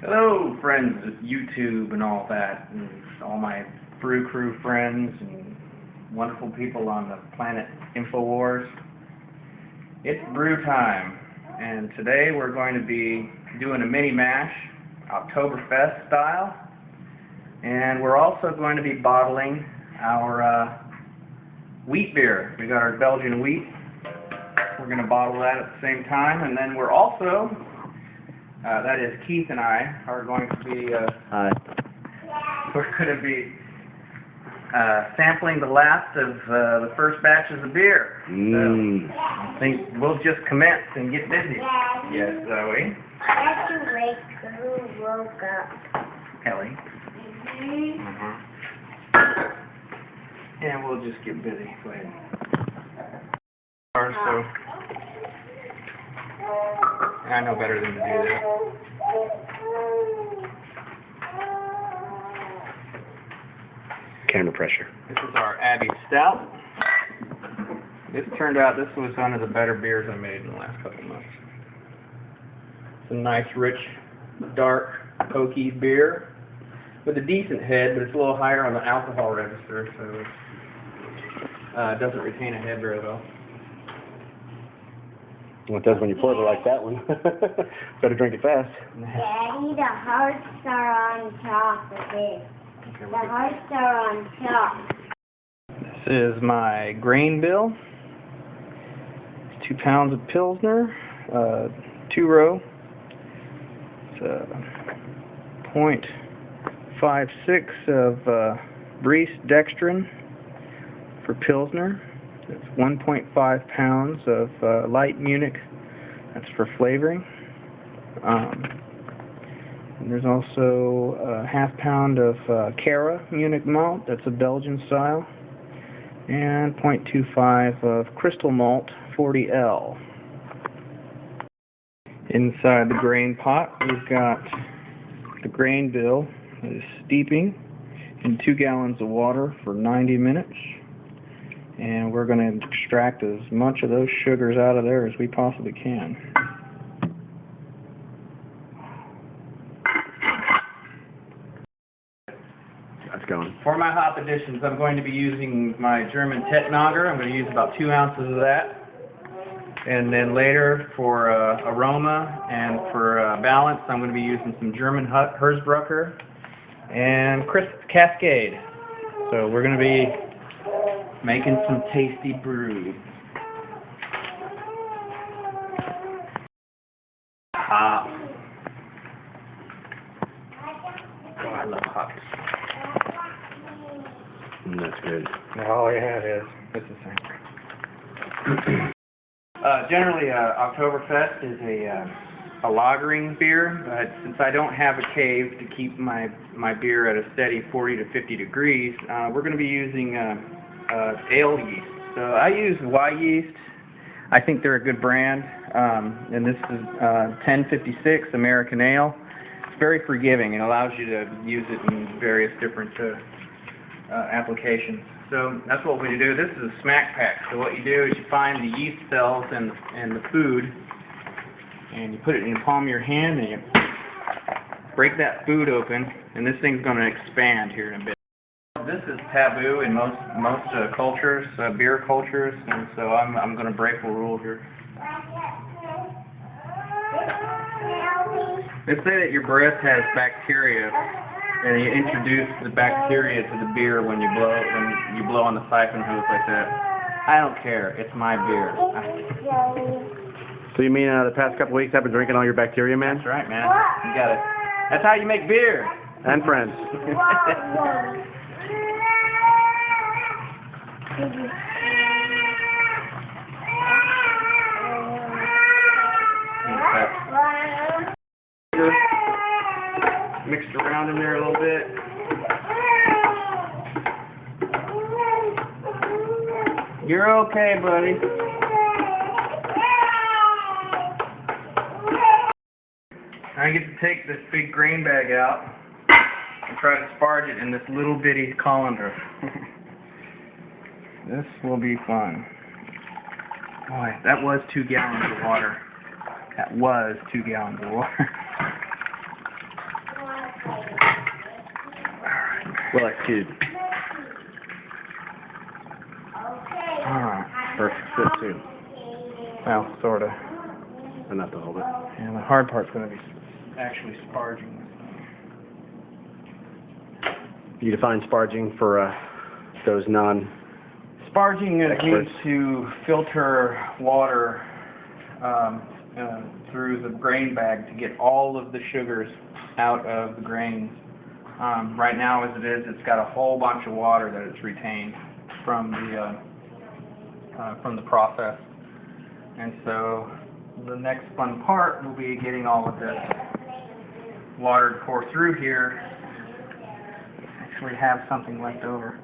Hello, friends of YouTube and all that, and all my brew crew friends and wonderful people on the planet InfoWars. It's brew time, and today we're going to be doing a mini mash, Oktoberfest style, and we're also going to be bottling our wheat beer. We got our Belgian wheat. We're going to bottle that at the same time, and then we're also that is, Keith and I are going to be we're going to be sampling the last of the first batches of beer. So I think we'll just commence and get busy. Yes, Zoe. That's the wake who woke up. Ellie. And we'll just get busy. Go ahead. So I know better than to do that. Camera pressure. This is our Abbey Stout. This turned out, this was one of the better beers I made in the last couple of months. It's a nice, rich, dark, oaky beer with a decent head, but it's a little higher on the alcohol register, so it doesn't retain a head very well. Well, it does when you pour it like that one. Better drink it fast. Daddy, the hearts are on top of it. The hearts are on top. This is my grain bill. It's 2 pounds of Pilsner, 2-row. It's 0.56 of brews dextrin for Pilsner. It's 1.5 pounds of light Munich. That's for flavoring. And there's also a ½ pound of Cara-Munich malt. That's a Belgian style. And 0.25 of crystal malt 40L. Inside the grain pot, we've got the grain bill that is steeping in 2 gallons of water for 90 minutes. And we're going to extract as much of those sugars out of there as we possibly can. That's going. For my hop additions, I'm going to be using my German tettnanger. I'm going to use about 2 ounces of that. And then later, for aroma and for balance, I'm going to be using some German herzbrucker and cascade. So we're going to be making some tasty brews. Hops. Oh, I love hops. That's good. Oh yeah, it is. It's the same. Generally, Oktoberfest is a lagering beer, but since I don't have a cave to keep my beer at a steady 40 to 50 degrees, we're going to be using ale yeast. So I use wyeast. I think they're a good brand, and this is 1056 American Ale. It's very forgiving and allows you to use it in various different applications. So that's what we do. This is a smack pack. So what you do is you find the yeast cells in the food, and you put it in the palm of your hand, and you break that food open, and this thing's going to expand here in a bit. This is taboo in most cultures, beer cultures, and so I'm going to break the rule here. They say that your breath has bacteria, and you introduce the bacteria to the beer when you blow on the siphon hose like that. I don't care. It's my beer. So you mean the past couple weeks I've been drinking all your bacteria, man? That's right, man. You got it. That's how you make beer. And friends. Mixed around in there a little bit. You're okay, buddy. I get to take this big grain bag out and try to sparge it in this little bitty colander. This will be fun. Boy, that was 2 gallons of water. That was 2 gallons of water. selected. Alright. Perfect fit too. Well, sort of. Enough to hold it. And the hard part's going to be actually sparging this thing. You define sparging for those non... Sparging experts. means to filter water through the grain bag to get all of the sugars out of the grains. Right now, as it is, it's got a whole bunch of water that it's retained from the process. And so the next fun part will be getting all of this water to pour through here. Actually have something left over.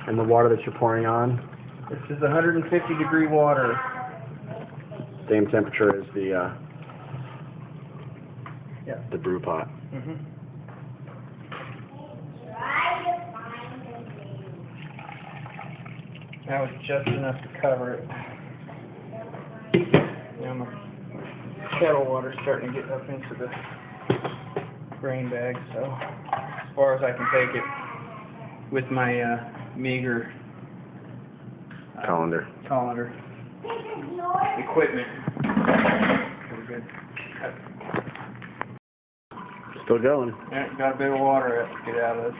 And the water that you're pouring on? This is 150 degree water. Same temperature as the the brew pot. Mm-hmm. That was just enough to cover it. Now my kettle water's starting to get up into the grain bag, so as far as I can take it with my meager Colander. equipment. We're good. Still going. Yeah, got a bit of water to get out of this.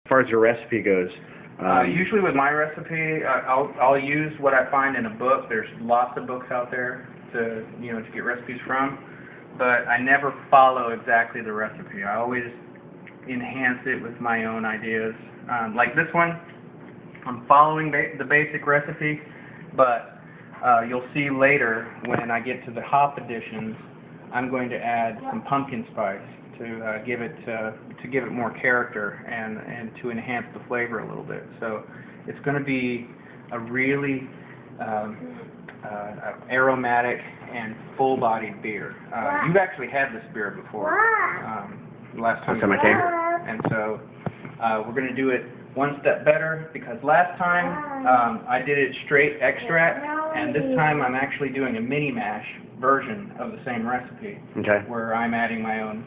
As far as your recipe goes, Usually with my recipe, I'll use what I find in a book. There's lots of books out there to get recipes from, but I never follow exactly the recipe. I always enhance it with my own ideas. Like this one, I'm following the basic recipe, but you'll see later when I get to the hop additions, I'm going to add some pumpkin spice to give it more character and to enhance the flavor a little bit. So it's going to be a really aromatic and full-bodied beer. You've actually had this beer before. Last time I came. And so we're going to do it one step better because last time I did it straight extract, and this time I'm actually doing a mini mash version of the same recipe. Okay. Where I'm adding my own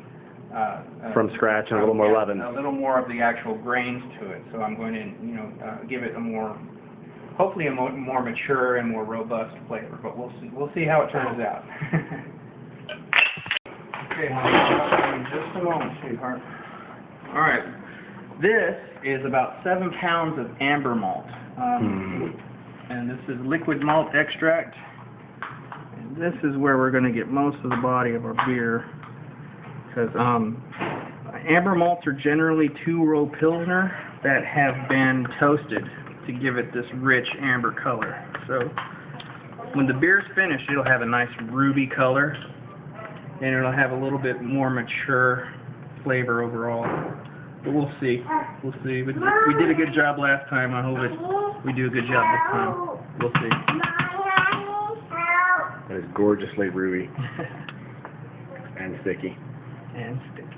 from scratch and a little more leaven. A little more of the actual grains to it. So I'm going to give it a more, hopefully a more mature and more robust flavor. But we'll see how it turns out. Okay, in just a moment, sweetheart. All right. This is about 7 pounds of amber malt. And this is liquid malt extract. And this is where we're going to get most of the body of our beer. Because amber malts are generally 2-row Pilsner that have been toasted to give it this rich amber color. So when the beer's finished, it'll have a nice ruby color, and it'll have a little bit more mature flavor overall. But we'll see. We'll see. We did a good job last time. I hope we do a good job this time. We'll see. That is gorgeously ruby and sticky. And sticky.